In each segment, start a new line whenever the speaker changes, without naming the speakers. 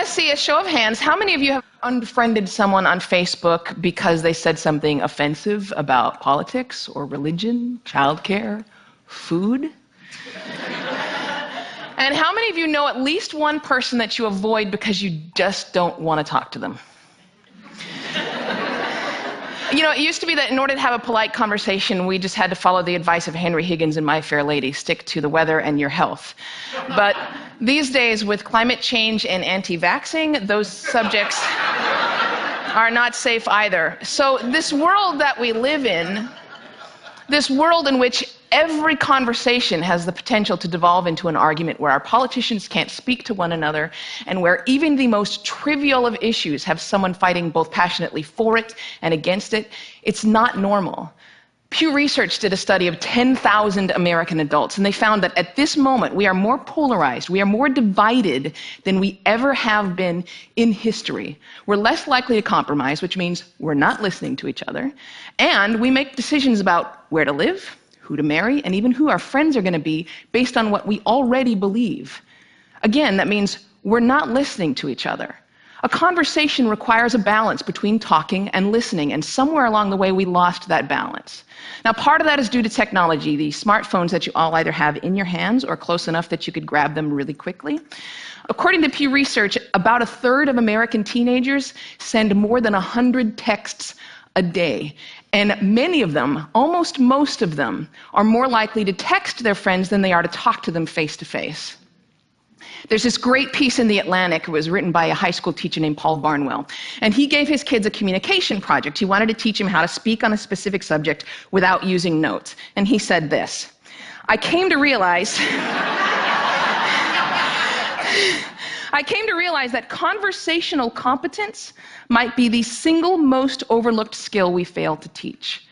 to see a show of hands. How many of you have unfriended someone on Facebook because they said something offensive about politics or religion, childcare, food? And how many of you know at least one person that you avoid because you just don't want to talk to them? You know, it used to be that in order to have a polite conversation, we just had to follow the advice of Henry Higgins in My Fair Lady, stick to the weather and your health. But these days, with climate change and anti-vaxxing, those subjects are not safe either. So this world that we live in, this world in which every conversation has the potential to devolve into an argument, where our politicians can't speak to one another, and where even the most trivial of issues have someone fighting both passionately for it and against it, it's not normal. Pew Research did a study of 10,000 American adults, and they found that at this moment we are more polarized, we are more divided than we ever have been in history. We're less likely to compromise, which means we're not listening to each other, and we make decisions about where to live, who to marry, and even who our friends are going to be based on what we already believe. Again, that means we're not listening to each other. A conversation requires a balance between talking and listening, and somewhere along the way we lost that balance. Now, part of that is due to technology, the smartphones that you all either have in your hands or close enough that you could grab them really quickly. According to Pew Research, about a third of American teenagers send more than 100 texts a day. And many of them, almost most of them, are more likely to text their friends than they are to talk to them face to face. There's this great piece in The Atlantic. It was written by a high school teacher named Paul Barnwell. And he gave his kids a communication project. He wanted to teach them how to speak on a specific subject without using notes. And he said this: I came to realize that conversational competence might be the single most overlooked skill we fail to teach.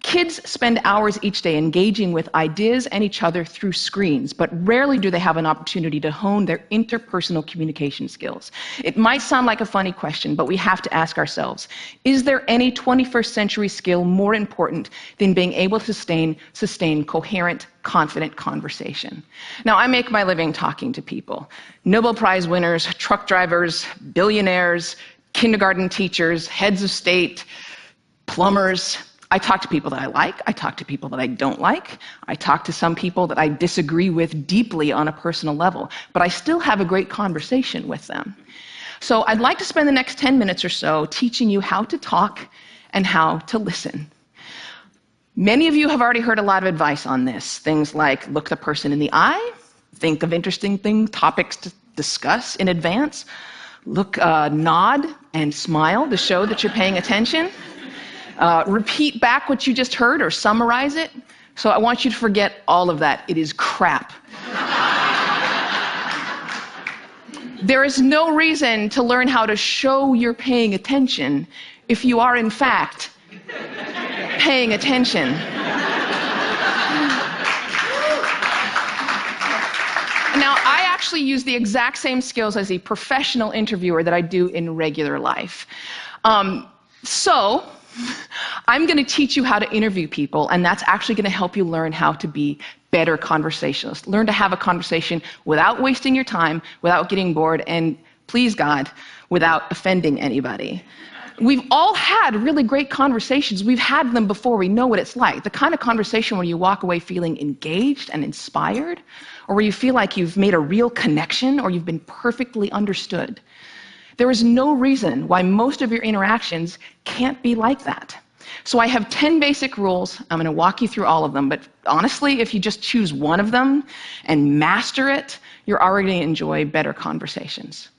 Kids spend hours each day engaging with ideas and each other through screens, but rarely do they have an opportunity to hone their interpersonal communication skills. It might sound like a funny question, but we have to ask ourselves, is there any 21st century skill more important than being able to sustain coherent, confident conversation? Now, I make my living talking to people. Nobel Prize winners, truck drivers, billionaires, kindergarten teachers, heads of state, plumbers. I talk to people that I like. I talk to people that I don't like. I talk to some people that I disagree with deeply on a personal level, but I still have a great conversation with them. So I'd like to spend the next 10 minutes or so teaching you how to talk and how to listen. Many of you have already heard a lot of advice on this. Things like look the person in the eye, think of interesting topics to discuss in advance, nod and smile to show that you're paying attention. Repeat back what you just heard or summarize it. So I want you to forget all of that. It is crap. There is no reason to learn how to show you're paying attention if you are, in fact, paying attention. Now, I actually use the exact same skills as a professional interviewer that I do in regular life. So I'm going to teach you how to interview people, and that's actually going to help you learn how to be better conversationalists. Learn to have a conversation without wasting your time, without getting bored, and please God, without offending anybody. We've all had really great conversations. We've had them before. We know what it's like. The kind of conversation where you walk away feeling engaged and inspired, or where you feel like you've made a real connection, or you've been perfectly understood. There is no reason why most of your interactions can't be like that. So I have 10 basic rules. I'm going to walk you through all of them, but honestly, if you just choose one of them and master it, you're already going to enjoy better conversations.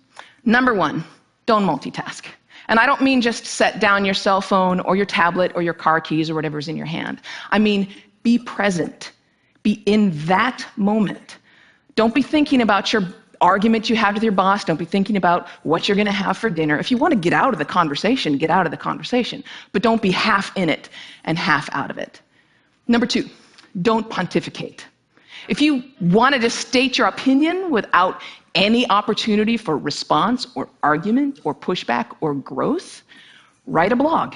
Number 1, don't multitask. And I don't mean just set down your cell phone or your tablet or your car keys or whatever's in your hand. I mean, be present. Be in that moment. Don't be thinking about your argument you have with your boss. Don't be thinking about what you're going to have for dinner. If you want to get out of the conversation, get out of the conversation. But don't be half in it and half out of it. Number 2, don't pontificate. If you wanted to state your opinion without any opportunity for response or argument or pushback or growth, write a blog.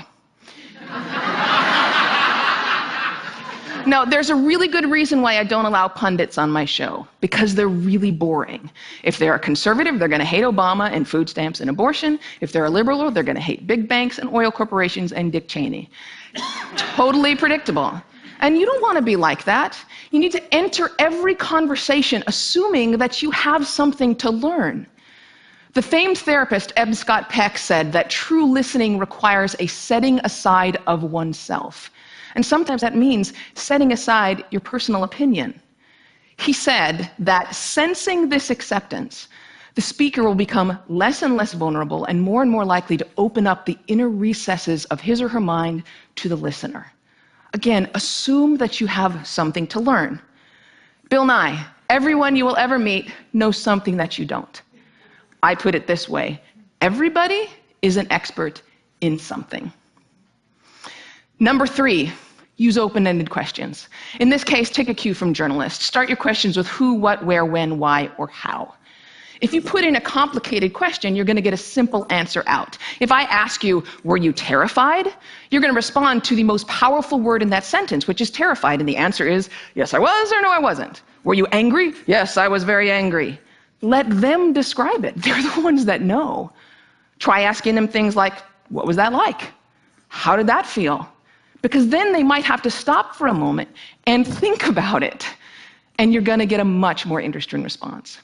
No, there's a really good reason why I don't allow pundits on my show, because they're really boring. If they're a conservative, they're going to hate Obama and food stamps and abortion. If they're a liberal, they're going to hate big banks and oil corporations and Dick Cheney. Totally predictable. And you don't want to be like that. You need to enter every conversation assuming that you have something to learn. The famed therapist Eb Scott Peck said that true listening requires a setting aside of oneself. And sometimes that means setting aside your personal opinion. He said that sensing this acceptance, the speaker will become less and less vulnerable and more likely to open up the inner recesses of his or her mind to the listener. Again, assume that you have something to learn. Bill Nye, everyone you will ever meet knows something that you don't. I put it this way: everybody is an expert in something. Number 3, use open-ended questions. In this case, take a cue from journalists. Start your questions with who, what, where, when, why, or how. If you put in a complicated question, you're going to get a simple answer out. If I ask you, were you terrified? You're going to respond to the most powerful word in that sentence, which is terrified, and the answer is, yes, I was, or no, I wasn't. Were you angry? Yes, I was very angry. Let them describe it. They're the ones that know. Try asking them things like, what was that like? How did that feel? Because then they might have to stop for a moment and think about it, and you're going to get a much more interesting response.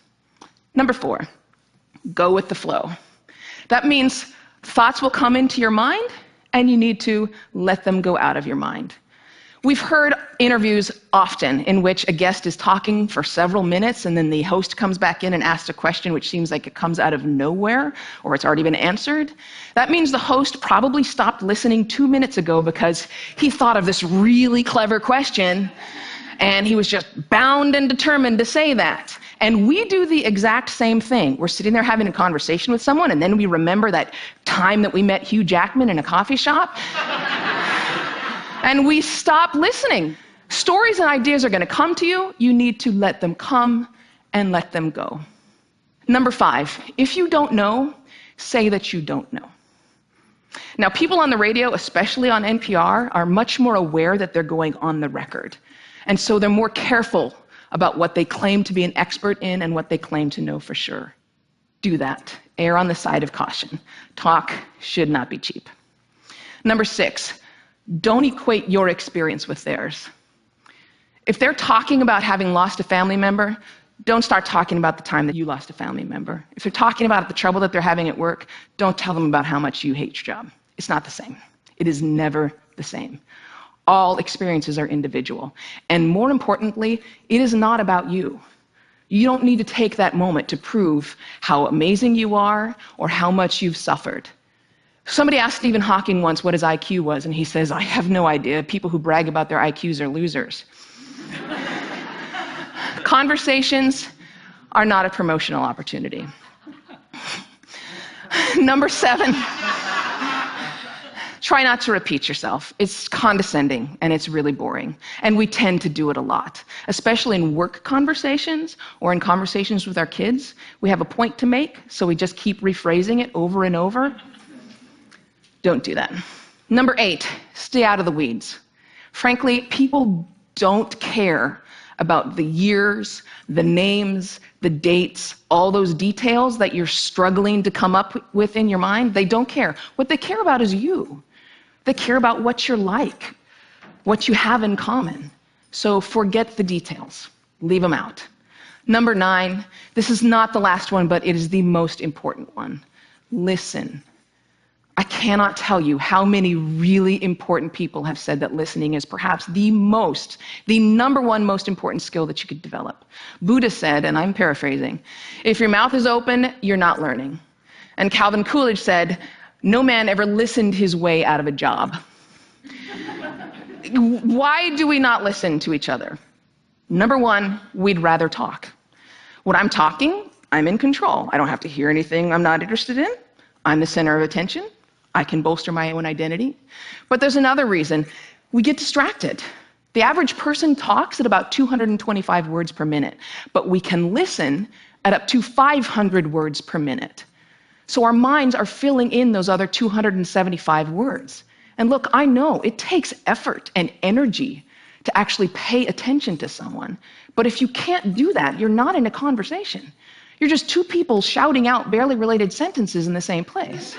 Number 4, go with the flow. That means thoughts will come into your mind, and you need to let them go out of your mind. We've heard interviews often in which a guest is talking for several minutes, and then the host comes back in and asks a question which seems like it comes out of nowhere, or it's already been answered. That means the host probably stopped listening 2 minutes ago because he thought of this really clever question, and he was just bound and determined to say that. And we do the exact same thing. We're sitting there having a conversation with someone, and then we remember that time that we met Hugh Jackman in a coffee shop. And we stop listening. Stories and ideas are going to come to you. You need to let them come and let them go. Number 5, if you don't know, say that you don't know. Now, people on the radio, especially on NPR, are much more aware that they're going on the record. And so they're more careful about what they claim to be an expert in and what they claim to know for sure. Do that. Err on the side of caution. Talk should not be cheap. Number 6, don't equate your experience with theirs. If they're talking about having lost a family member, don't start talking about the time that you lost a family member. If they're talking about the trouble that they're having at work, don't tell them about how much you hate your job. It's not the same. It is never the same. All experiences are individual. And more importantly, it is not about you. You don't need to take that moment to prove how amazing you are or how much you've suffered. Somebody asked Stephen Hawking once what his IQ was, and he says, I have no idea. People who brag about their IQs are losers. Conversations are not a promotional opportunity. Number 7, try not to repeat yourself. It's condescending, and it's really boring. And we tend to do it a lot, especially in work conversations or in conversations with our kids. We have a point to make, so we just keep rephrasing it over and over. Don't do that. Number 8, stay out of the weeds. Frankly, people don't care about the years, the names, the dates, all those details that you're struggling to come up with in your mind. They don't care. What they care about is you. They care about what you're like, what you have in common. So forget the details. Leave them out. Number 9, this is not the last one, but it is the most important one. Listen. I cannot tell you how many really important people have said that listening is perhaps the number one most important skill that you could develop. Buddha said, and I'm paraphrasing, if your mouth is open, you're not learning. And Calvin Coolidge said, no man ever listened his way out of a job. Why do we not listen to each other? Number 1, we'd rather talk. When I'm talking, I'm in control. I don't have to hear anything I'm not interested in. I'm the center of attention. I can bolster my own identity. But there's another reason. We get distracted. The average person talks at about 225 words per minute, but we can listen at up to 500 words per minute. So our minds are filling in those other 275 words. And look, I know it takes effort and energy to actually pay attention to someone. But if you can't do that, you're not in a conversation. You're just two people shouting out barely related sentences in the same place.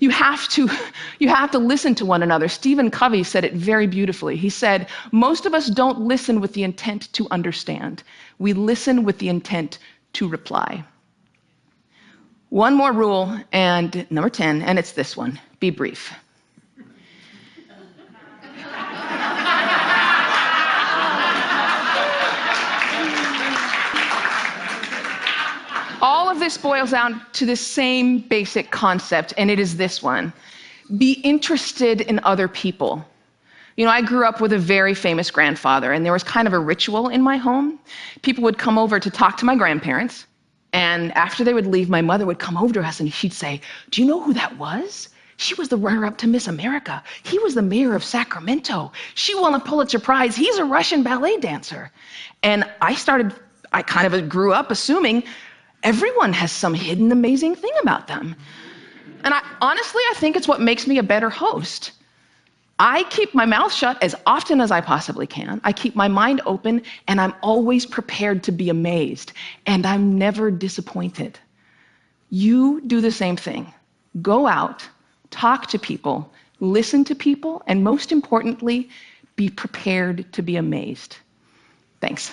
You have to listen to one another. Stephen Covey said it very beautifully. He said, most of us don't listen with the intent to understand. We listen with the intent to reply. One more rule, and number 10, and it's this one: be brief. All of this boils down to the same basic concept, and it is this one: be interested in other people. You know, I grew up with a very famous grandfather, and there was kind of a ritual in my home. People would come over to talk to my grandparents, and after they would leave, my mother would come over to us and she'd say, "Do you know who that was? She was the runner-up to Miss America. He was the mayor of Sacramento. She won a Pulitzer Prize. He's a Russian ballet dancer." And I kind of grew up assuming everyone has some hidden amazing thing about them. And honestly, I think it's what makes me a better host. I keep my mouth shut as often as I possibly can. I keep my mind open, and I'm always prepared to be amazed. And I'm never disappointed. You do the same thing. Go out, talk to people, listen to people, and most importantly, be prepared to be amazed. Thanks.